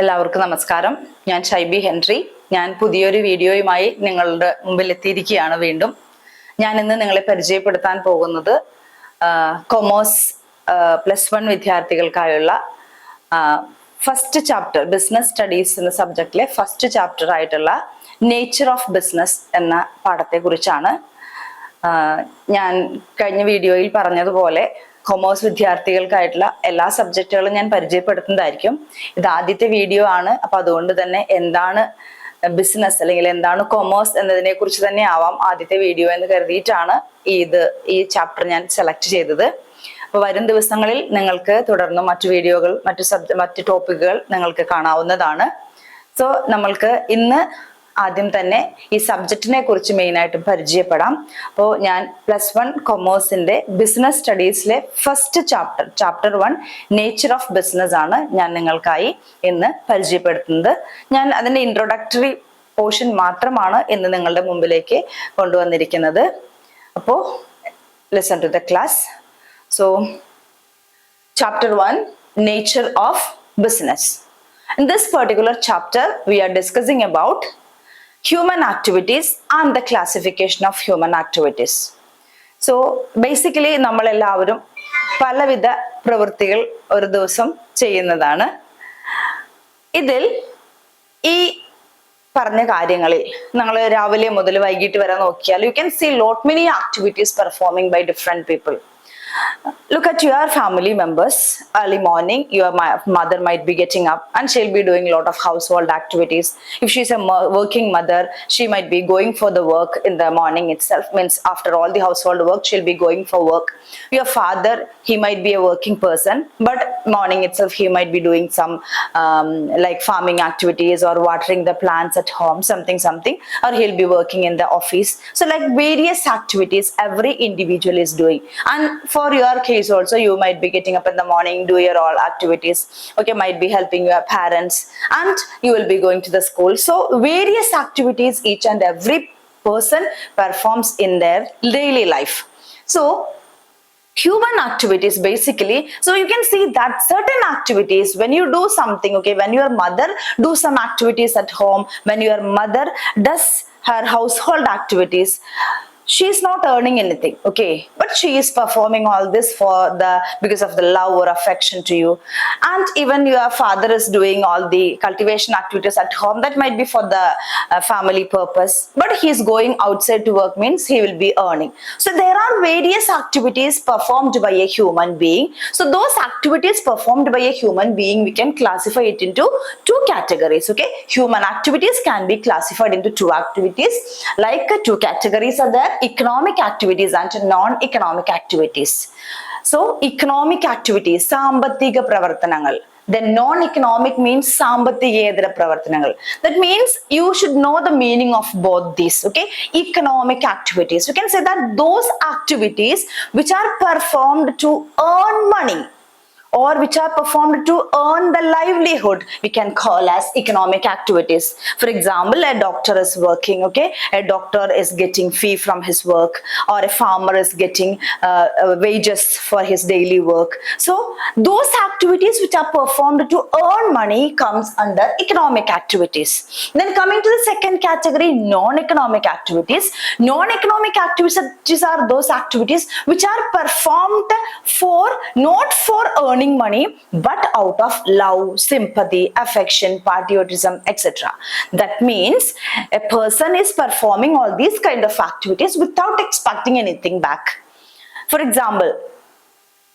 എല്ലാവർക്കും നമസ്കാരം. ഞാൻ ഷൈബി ഹെൻറി. ഞാൻ പുതിയൊരു വീഡിയോയുമായി നിങ്ങളുടെ മുമ്പിൽ എത്തിയിരിക്കുകയാണ് വീണ്ടും. ഞാൻ ഇന്ന് നിങ്ങളെ പരിചയപ്പെടുത്താൻ പോകുന്നത് കൊമേഴ്സ് +1 വിദ്യാർത്ഥികൾക്കായുള്ള ഫസ്റ്റ് ചാപ്റ്റർ ബിസിനസ് സ്റ്റഡീസ് എന്ന സബ്ജക്റ്റിലെ ഫസ്റ്റ് ചാപ്റ്റർ ആയിട്ടുള്ള നേച്ചർ ഓഫ് ബിസിനസ് എന്ന പാഠത്തെ കുറിച്ചാണ്. ഞാൻ കഴിഞ്ഞ വീഡിയോയിൽ പറഞ്ഞതുപോലെ കൊമേഴ്സ് വിദ്യാർത്ഥികൾക്കായിട്ടുള്ള എല്ലാ സബ്ജക്റ്റുകളും ഞാൻ പരിചയപ്പെടുത്തുന്നതായിരിക്കും. ഇത് ആദ്യത്തെ വീഡിയോ ആണ്. അപ്പൊ അതുകൊണ്ട് തന്നെ എന്താണ് ബിസിനസ് അല്ലെങ്കിൽ എന്താണ് കൊമേഴ്സ് എന്നതിനെ കുറിച്ച് തന്നെ ആവാം ആദ്യത്തെ വീഡിയോ എന്ന് കരുതിയിട്ടാണ് ഈ ചാപ്റ്റർ ഞാൻ സെലക്ട് ചെയ്തത്. അപ്പൊ വരും ദിവസങ്ങളിൽ നിങ്ങൾക്ക് തുടർന്ന് മറ്റു വീഡിയോകൾ മറ്റു ടോപ്പിക്കുകൾ നിങ്ങൾക്ക് കാണാവുന്നതാണ്. സോ നമ്മൾക്ക് ഇന്ന് ആദ്യം തന്നെ ഈ സബ്ജക്റ്റിനെ കുറിച്ച് മെയിനായിട്ടും പരിചയപ്പെടാം. അപ്പോൾ ഞാൻ +1 കൊമേഴ്സിന്റെ ബിസിനസ് സ്റ്റഡീസിലെ first chapter 1 nature of business ആണ് ഞാൻ നിങ്ങൾക്കായി ഇന്ന് പരിചയപ്പെടുത്തുന്നത്. ഞാൻ അതിന്റെ ഇൻട്രൊഡക്ടറി പോർഷൻ മാത്രമാണ് ഇന്ന് നിങ്ങളുടെ മുമ്പിലേക്ക് കൊണ്ടുവന്നിരിക്കുന്നത്. അപ്പോൾ listen to the class. So chapter 1 nature of business. In this particular chapter we are discussing about human activities and the classification of human activities. So basically നമ്മളെല്ലാവരും പലവിധ പ്രവൃത്തികൾ ഒരു ദിവസം ചെയ്യുന്നതാണ്. ഇതിൽ ഈ പറഞ്ഞ കാര്യങ്ങളിൽ നിങ്ങൾ രാവിലെ മുതൽ വൈകിട്ട് വരെ നോക്കിയാൽ you can see lot many activities performing by different people. Look at your family members. Early morning your mother might be getting up and she'll be doing a lot of household activities. If she's a working mother, she might be going for the work in the morning itself, means after all the household work she'll be going for work. Your father, he might be a working person, but morning itself he might be doing some like farming activities or watering the plants at home, something, or he'll be working in the office. So like various activities every individual is doing. And for your case also, you might be getting up in the morning, do your all activities, okay, might be helping your parents, and you will be going to the school. So various activities each and every person performs in their daily life. So human activities basically, so you can see that certain activities when you do something, okay, when your mother do some activities at home, when your mother does her household activities, she is not earning anything, okay, but she is performing all this because of the love or affection to you. And even your father is doing all the cultivation activities at home, that might be for the family purpose, but he is going outside to work, means he will be earning. So there are various activities performed by a human being. So those activities performed by a human being, we can classify it into two categories, okay. Human activities can be classified into two activities, like two categories are there: economic activities and non-economic activities. So economic activities, സാമ്പത്തിക പ്രവർത്തനങ്ങൾ. Then non-economic means സാമ്പത്തികേതര പ്രവർത്തനങ്ങൾ. That means you should know the meaning of both these, okay. Economic activities, you can say that those activities which are performed to earn money or which are performed to earn the livelihood, we can call as economic activities. For example, a doctor is working, okay, a doctor is getting fee from his work, or a farmer is getting wages for his daily work. So those activities which are performed to earn money comes under economic activities. Then coming to the second category, non-economic activities. Non-economic activities are those activities which are performed not for earning money, but out of love, sympathy, affection, patriotism, etc. That means a person is performing all these kind of activities without expecting anything back. For example,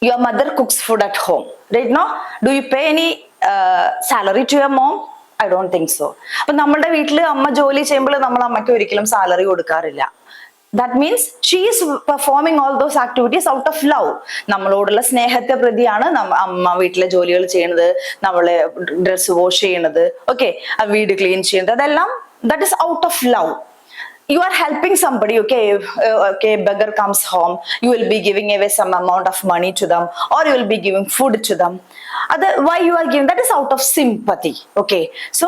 your mother cooks food at home, right? Now, do you pay any salary to your mom? I don't think so. But നമ്മുടെ വീട്ടിൽ അമ്മ ജോലി ചെയ്യുമ്പോൾ നമ്മൾ അമ്മയ്ക്ക് ഒരിക്കലും salary കൊടുക്കാറില്ല. That means she is performing all those activities out of love. നമ്മളോടുള്ള സ്നേഹത്തെ പ്രതിയാണ് അമ്മ വീട്ടിലെ ജോലികൾ ചെയ്യുന്നത്, നമ്മളെ ഡ്രസ് വാഷ് ചെയ്യുന്നത്, ഓക്കെ, വീട് ക്ലീൻ ചെയ്യുന്നത്, അതെല്ലാം that is out of love. You are helping somebody, okay, beggar comes home, you will be giving away some amount of money to them, or you will be giving food to them. Why you are giving, that is out of sympathy, okay. So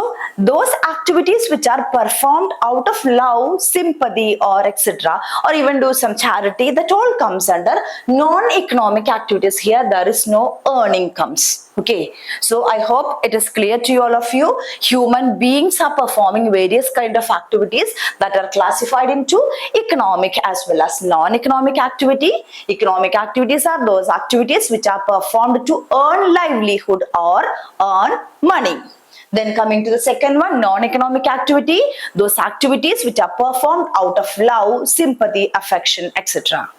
those activities which are performed out of love, sympathy, or etc., or even do some charity, that all comes under non-economic activities. Here there is no earning comes. Okay, so I hope it is clear to you, all of you. Human beings are performing various kind of activities that are classified into economic as well as non-economic activity. Economic activities are those activities which are performed to earn livelihood or earn money. Then coming to the second one, non-economic activity, those activities which are performed out of love, sympathy, affection, etc.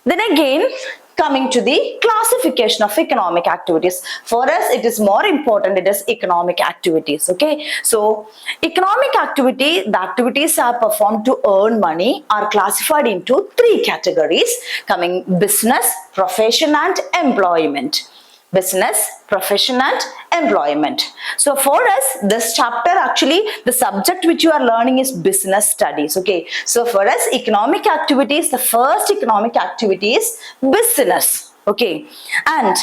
Then again, coming to the classification of economic activities. For us, it is more important, it is economic activities. Okay, so economic activity, the activities are performed to earn money, are classified into three categories, coming business, profession, and employment. Business, profession, and employment. So for us, this chapter, actually the subject which you are learning is business studies. Okay, so for us, economic activities, the first economic activity is business. Okay, and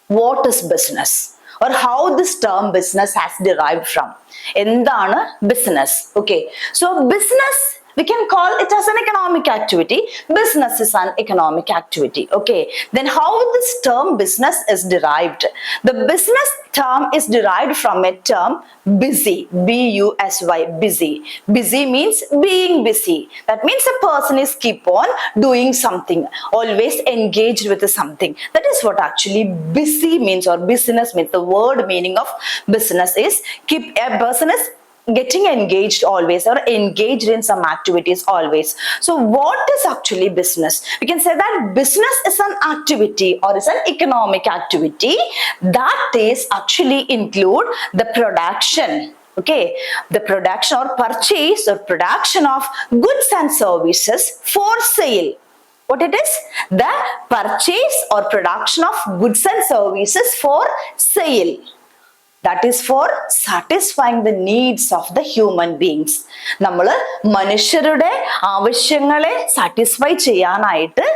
what is business, or how this term business has derived from? Endana business. Okay, so business, we can call it as an economic activity. Business is an economic activity. Okay, then how this term business is derived? The business term is derived from a term busy, B-U-S-Y, busy. Busy means being busy. That means a person is keep on doing something, always engaged with something. That is what actually busy means, or business means. The word meaning of business is keep a person is getting engaged always, or engaged in some activities always. So what is actually business? We can say that business is an activity, or is an economic activity that is actually include the production, okay, the production or purchase or production of goods and services for sale. What it is? The purchase or production of goods and services for sale. That is for satisfying the needs of the human beings. നമ്മൾ മനുഷ്യരുടെ ആവശ്യങ്ങളെ satisfy ചെയ്യാനായിട്ട്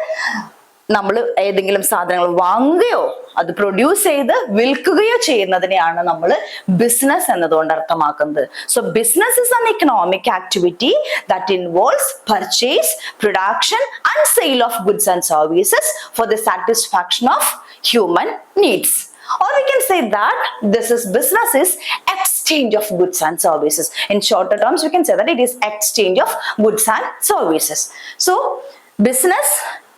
നമ്മൾ ഏതെങ്കിലും സാധനങ്ങൾ വാങ്ങുകയോ അത് produce ചെയ്ത് വിൽക്കുകയോ ചെയ്യുന്നതിനെയാണ് നമ്മൾ ബിസിനസ് എന്നതുകൊണ്ട് അർത്ഥമാക്കുന്നത്. So business is an economic activity that involves purchase, production and sale of goods and services for the satisfaction of human needs. Or we can say that this is business is exchange of goods and services. In shorter terms, we can say that it is exchange of goods and services. So business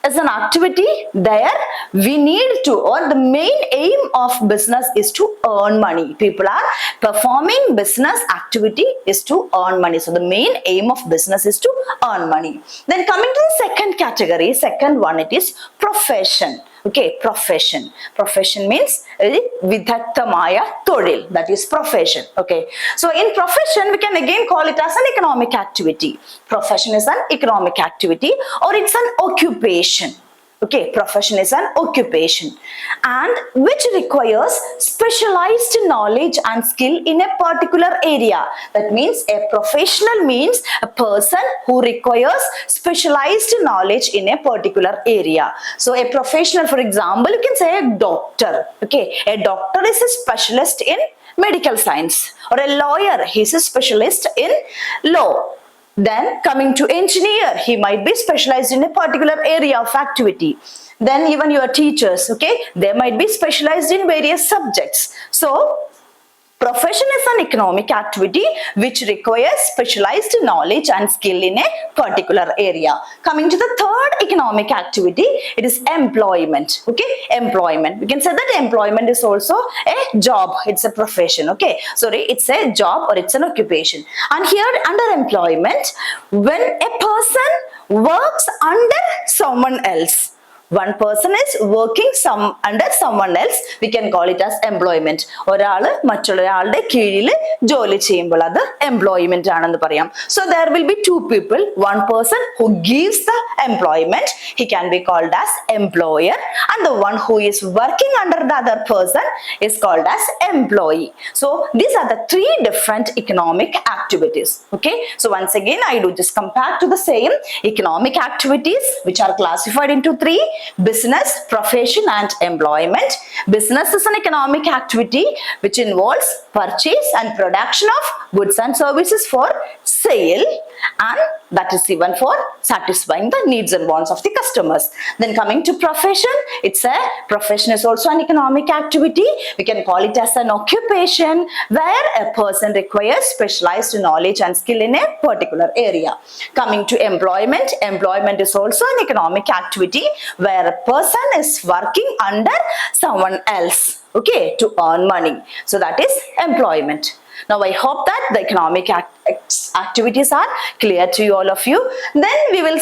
is an activity there we need to, or the main aim of business is to earn money. People are performing business activity is to earn money. So the main aim of business is to earn money. Then coming to the second category, second one, it is profession. Okay, profession. Profession means vidhaktamaya thodil. That is profession. Okay, so in profession, we can again call it as an economic activity. Profession is an economic activity, or it's an occupation. Okay, profession is an occupation, and which requires specialized knowledge and skill in a particular area. That means a professional means a person who requires specialized knowledge in a particular area. So a professional, for example, you can say a doctor. Okay, a doctor is a specialist in medical science, or a lawyer, he is a specialist in law. Then coming to engineer, he might be specialized in a particular area of activity. Then even your teachers, okay, they might be specialized in various subjects. So profession is an economic activity which requires specialized knowledge and skill in a particular area. Coming to the third economic activity, it is employment. Okay, employment. We can say that employment is also a job. It's a profession. Okay, sorry, it's a job or it's an occupation. And here under employment, when a person works under someone else, one person is working under someone else, we can call it as employment. ഒരാള് മറ്റൊരാളുടെ കീഴിൽ ജോലി ചെയ്യുമ്പോൾ അത് employment ആണെന്ന് പറയാം. So there will be two people, one person who gives the employment, he can be called as employer, and the one who is working under the other person is called as employee. So these are the three different economic activities. Okay, so once again I do just come back to the same economic activities which are classified into three: business, profession, and employment. Business is an economic activity which involves purchase and production of goods and services for sale. and that is even for satisfying the needs and wants of the customers. Then coming to profession, profession is also an economic activity. We can call it as an occupation where a person requires specialized knowledge and skill in a particular area. Coming to employment, employment is also an economic activity where a person is working under someone else, okay, to earn money. So that is employment. Now I hope that the economic activities are clear to you, all of you. Then we will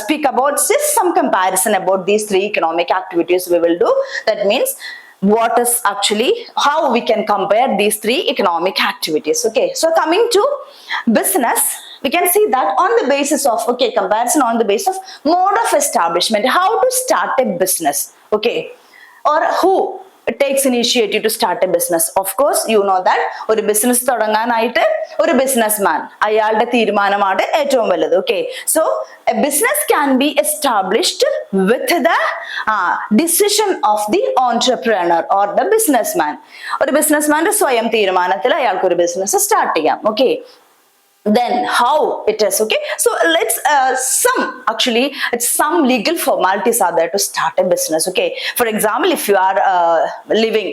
speak about just some comparison about these three economic activities we will do. That means what is actually, how we can compare these three economic activities. Okay, so coming to business, we can see that on the basis of, okay, comparison on the basis of mode of establishment, how to start a business, okay, or who takes initiative to start a business. Of course, you know that ഒരു business തുടങ്ങാനായിട്ട് ഒരു businessman അയാളുടെ തീരുമാനമാണ് ഏറ്റവും വലുത്. Okay, so a business can be established with the decision of the entrepreneur or the businessman. ഒരു ബിസിനസ്മാന്റെ സ്വയം തീരുമാനത്തിൽ അയാൾക്ക് ഒരു ബിസിനസ് സ്റ്റാർട്ട് ചെയ്യാം. Okay, then how it is, okay, so let's it's some legal formalities are there to start a business. Okay, for example, if you are living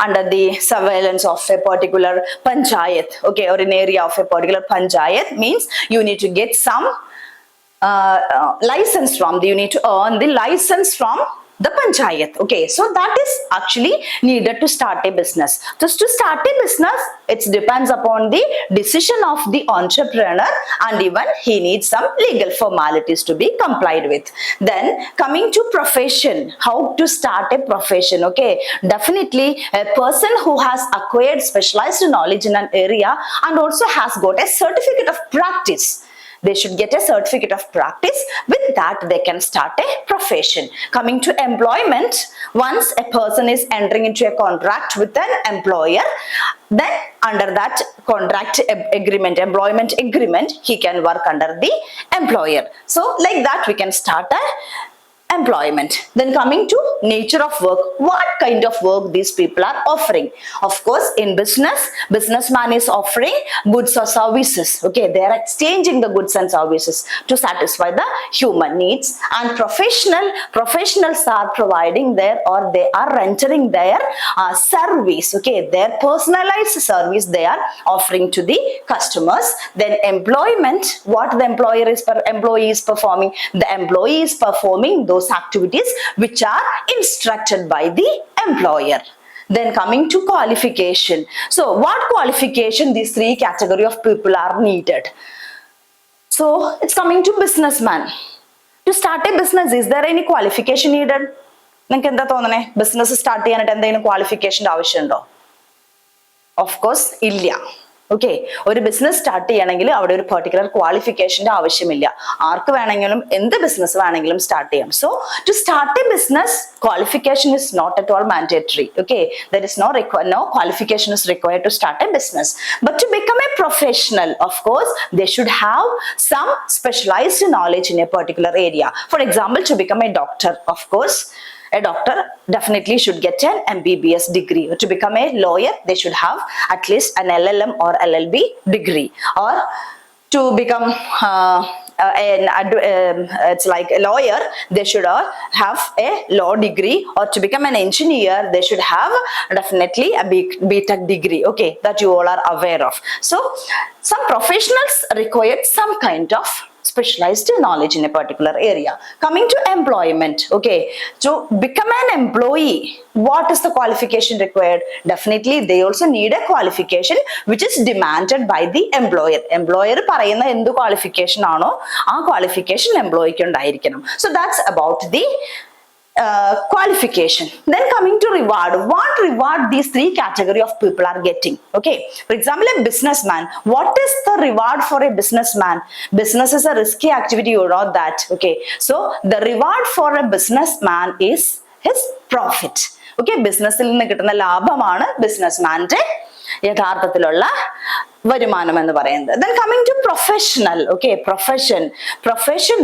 under the surveillance of a particular panchayat, okay, or an area of a particular panchayat, means you need to get some license from you need to earn the license from the panchayat. Okay, so that is actually needed to start a business. Just to start a business, it depends upon the decision of the entrepreneur, and even he needs some legal formalities to be complied with. Then coming to profession, how to start a profession. Okay, definitely a person who has acquired specialized knowledge in an area and also has got a certificate of practice, they should get a certificate of practice. With that, they can start a profession. Coming to employment, once a person is entering into a contract with an employer, then under that contract agreement, employment agreement, he can work under the employer. So like that, we can start a employment. Then coming to nature of work, what kind of work these people are offering. Of course, in businessman is offering goods or services. Okay, they are exchanging the goods and services to satisfy the human needs. And professionals are providing their, or they are rendering their service. Okay, their personalized service they are offering to the customers. Then employment, what the employee is performing, the employee is performing those activities which are instructed by the employer. Then coming to qualification, so what qualification these three category of people are needed. So it's coming to businessman. To start a business, is there any qualification needed? നിങ്ങൾക്ക് എന്താ തോന്നണേ, business start ചെയ്യാനായിട്ട് എന്തെങ്കിലും ക്വാളിഫിക്കേഷൻ്റെ ആവശ്യമുണ്ടോ? Of course ഇല്ല. Okay, ഒരു business start ചെയ്യണമെങ്കിൽ അവിടെ ഒരു പെർട്ടിക്കുലർ ക്വാളിഫിക്കേഷന്റെ ആവശ്യമില്ല. ആർക്ക് വേണമെങ്കിലും എന്ത് ബിസിനസ് വേണമെങ്കിലും സ്റ്റാർട്ട് ചെയ്യാം. So to start a business, qualification is not at all mandatory. Okay, there is no qualification is required to start a business. But to become a professional, of course, they should have some specialized knowledge in a particular area. For example, to become a doctor, of course, a doctor definitely should get an MBBS degree. To become a lawyer, they should have at least an LLM or LLB degree. Or to become it's like a lawyer, they should have a law degree. Or to become an engineer, they should have definitely a BTech degree. Okay, that you all are aware of. So some professionals require some kind of specialized knowledge in a particular area. Coming to employment, okay, to become an employee, what is the qualification required? Definitely they also need a qualification which is demanded by the employer. Employer പറയുന്ന എന്ത് qualification ആണോ ആ qualification employee ക്ക് ഉണ്ടായിരിക്കണം. So that's about the qualification. Then coming to reward, what reward these three category of people are getting. Okay, for example, a businessman, what is the reward for a businessman? Business is a risky activity, you know that. Okay, so the reward for a businessman is his profit. Okay, ബിസിനസ്സിൽ നിന്ന് കിട്ടുന്ന ലാഭമാണ് ബിസിനസ്മാന്റെ യഥാർത്ഥത്തിലുള്ള വരുമാനം എന്ന് പറയുന്നത്. Then coming to professional, okay, profession,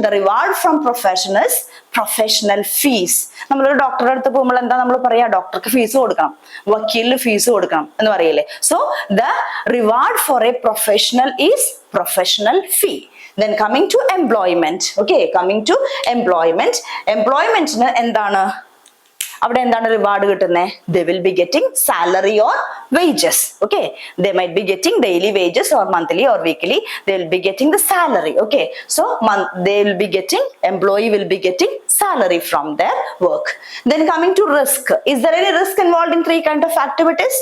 the reward from profession is professional fees. നമ്മളൊരു ഡോക്ടറുടെ അടുത്ത് പോകുമ്പോൾ എന്താ നമ്മൾ പറയാ, ഡോക്ടർക്ക് ഫീസ് കൊടുക്കണം, വക്കീലിന് ഫീസ് കൊടുക്കണം എന്ന് പറയില്ലേ. So the reward for a professional is professional fee. Then coming to employment. Okay, coming to employment. Employment എന്താണ്? അവിടെ എന്താണ് റിവാർഡ് കിട്ടുന്നത്? They will be getting salary or wages. Okay, they might be getting daily wages or monthly or weekly. They will be getting the salary. Okay, so they will be getting, employee will be getting salary from their work. Then coming to risk. Is there any risk involved in 3 kind of activities?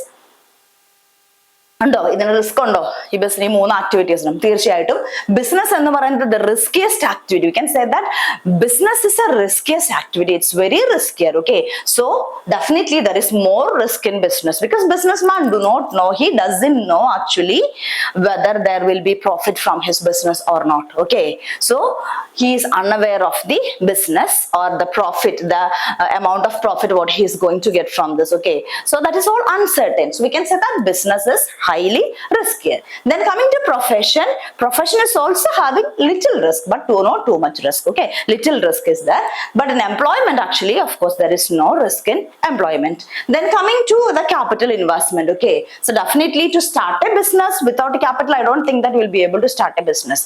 ഉണ്ടോ? ഇതിന് risk ഉണ്ടോ? ഈ business, ഈ 3 ആക്ടിവിറ്റീസിനും തീർച്ചയായിട്ടും business എന്ന് പറയുന്നത് the riskiest activity. You can say that business is a riskiest activity. It's very riskier. Okay, so definitely there is more risk in business because business man do not know, he doesn't know actually whether there will be profit from his business or not. Okay, so he is unaware of the business or the profit, the amount of profit what he is going to get from this. Okay, so that is all uncertain. So we can say that business is highly riskier. Then coming to profession, profession is also having little risk but not too much risk. Okay, little risk is there, but in employment actually of course there is no risk in employment. Then coming to the capital investment. Okay, so definitely to start a business without a capital, I don't think that we'll be able to start a business.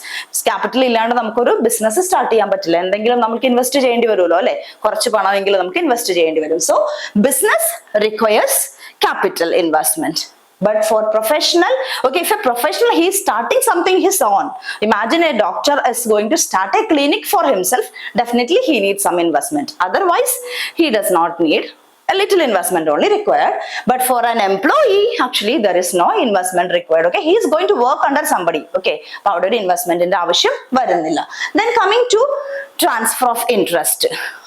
Capital ഇല്ലാണ്ട് നമുക്കൊരു business start ചെയ്യാൻ പറ്റില്ല. എന്തെങ്കിലും നമുക്ക് invest ചെയ്യേണ്ടി വരുമല്ലോ അല്ലെ, കുറച്ച് പണമെങ്കിലും നമുക്ക് ഇൻവെസ്റ്റ് ചെയ്യേണ്ടി വരും. So business requires capital investment. But for professional, okay, if a professional, he is starting something his own. Imagine a doctor is going to start a clinic for himself. Definitely he needs some investment. Otherwise, he does not need. A little investment only required. But for an employee, actually there is no investment required. Okay, he is going to work under somebody. Okay, powder investment in the avashyam varunilla. Then coming to transfer of interest.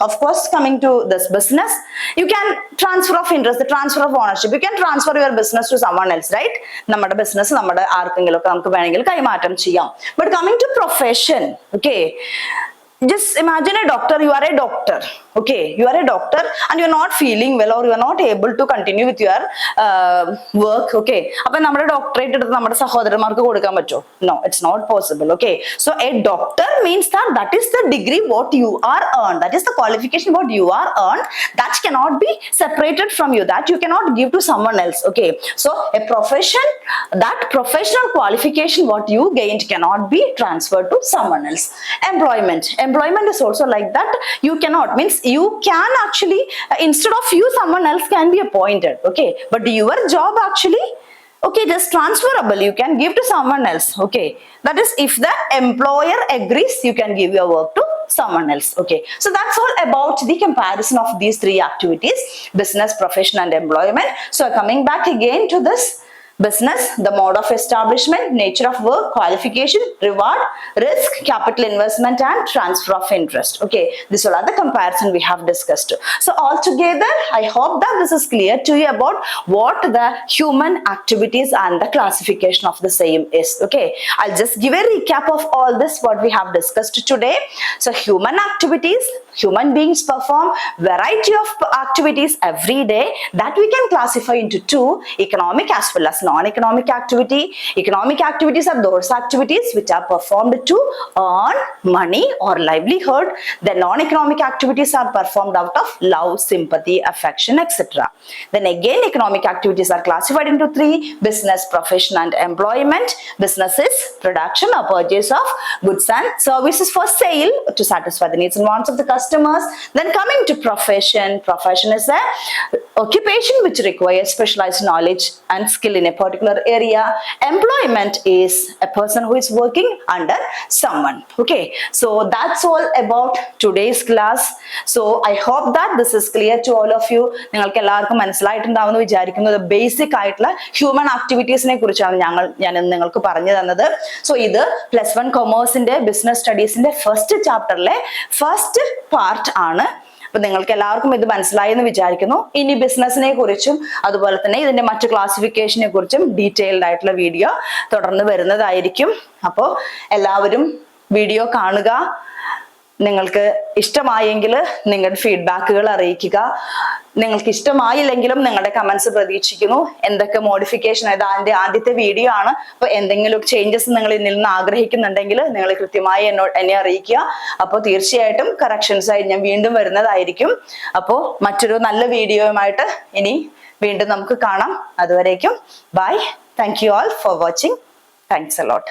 Of course, coming to this business, you can transfer of interest, the transfer of ownership. You can transfer your business to someone else, right? Nammada business nammada aarkengilokku namukku venengil kaimaattam cheyyam. But coming to profession, okay, just imagine a doctor. You are a doctor. Okay, you are a doctor and you are not feeling well or you are not able to continue with your work. Okay, appo nammada doctorate eduthu nammada sahodaranmarkku kodukkan patto? No, it's not possible. Okay, so a doctor means that is the degree what you are earned, that is the qualification what you are earned, that cannot be separated from you, that you cannot give to someone else. Okay, so a profession, that professional qualification what you gained cannot be transferred to someone else. Employment is also like that. You cannot, means you can actually instead of you someone else can be appointed. Okay, but your job actually, okay, it is transferable. You can give to someone else. Okay, that is if the employer agrees, you can give your work to someone else. Okay, so that's all about the comparison of these 3 activities: business, profession and employment. So coming back again to this business, the mode of establishment, nature of work, qualification, reward, risk, capital investment and transfer of interest. Okay, these all are the comparison we have discussed. So altogether, I hope that this is clear to you about what the human activities and the classification of the same is. Okay, I'll just give a recap of all this what we have discussed today. So human activities, human beings perform variety of activities every day that we can classify into 2: economic as well as non-economic activity. Economic activities are those activities which are performed to earn money or livelihood. The non-economic activities are performed out of love, sympathy, affection, etc. Then again, economic activities are classified into 3: business, profession and employment. Business is production or purchase of goods and services for sale to satisfy the needs and wants of the customers. Then coming to profession, profession is a occupation which requires specialized knowledge and skill in a particular area. Employment is a person who is working under someone. Okay, so that's all about today's class. So I hope that this is clear to all of you. നിങ്ങൾക്ക് എല്ലാവർക്കും മനസ്സിലായിട്ടുണ്ടാവുമെന്ന് വിചാരിക്കുന്നു. Basic ആയിട്ടുള്ള human ആക്ടിവിറ്റീസിനെ കുറിച്ചാണ് ഞാൻ നിങ്ങൾക്ക് പറഞ്ഞു തന്നത്. So ഇത് +1 കൊമേഴ്സിന്റെ ബിസിനസ് സ്റ്റഡീസിന്റെ ഫസ്റ്റ് ചാപ്റ്ററിലെ ഫസ്റ്റ് പാർട്ട് ആണ്. അപ്പൊ നിങ്ങൾക്ക് എല്ലാവർക്കും ഇത് മനസ്സിലായി എന്ന് വിചാരിക്കുന്നു. ഇനി ബിസിനസിനെ കുറിച്ചും അതുപോലെ തന്നെ ഇതിന്റെ മറ്റു ക്ലാസിഫിക്കേഷനെ കുറിച്ചും ഡീറ്റെയിൽഡ് ആയിട്ടുള്ള വീഡിയോ തുടർന്ന് വരുന്നതായിരിക്കും. അപ്പോൾ എല്ലാവരും വീഡിയോ കാണുക. നിങ്ങൾക്ക് ഇഷ്ടമായെങ്കിൽ നിങ്ങളുടെ ഫീഡ്ബാക്കുകൾ അറിയിക്കുക. നിങ്ങൾക്ക് ഇഷ്ടമായില്ലെങ്കിലും നിങ്ങളുടെ കമന്റ്സ് പ്രതീക്ഷിക്കുന്നു. എന്തൊക്കെ മോഡിഫിക്കേഷൻ, അതിന്റെ ആദ്യത്തെ വീഡിയോ ആണ്. അപ്പൊ എന്തെങ്കിലും ചേഞ്ചസ് നിങ്ങൾ ഇതിൽ നിന്ന് ആഗ്രഹിക്കുന്നുണ്ടെങ്കിൽ നിങ്ങൾ കൃത്യമായി എന്നെ അറിയിക്കുക. അപ്പോൾ തീർച്ചയായിട്ടും കറക്ഷൻസ് ആയി ഞാൻ വീണ്ടും വരുന്നതായിരിക്കും. അപ്പോൾ മറ്റൊരു നല്ല വീഡിയോയുമായിട്ട് ഇനി വീണ്ടും നമുക്ക് കാണാം. അതുവരേക്കും bye. Thank you all for watching. Thanks a lot.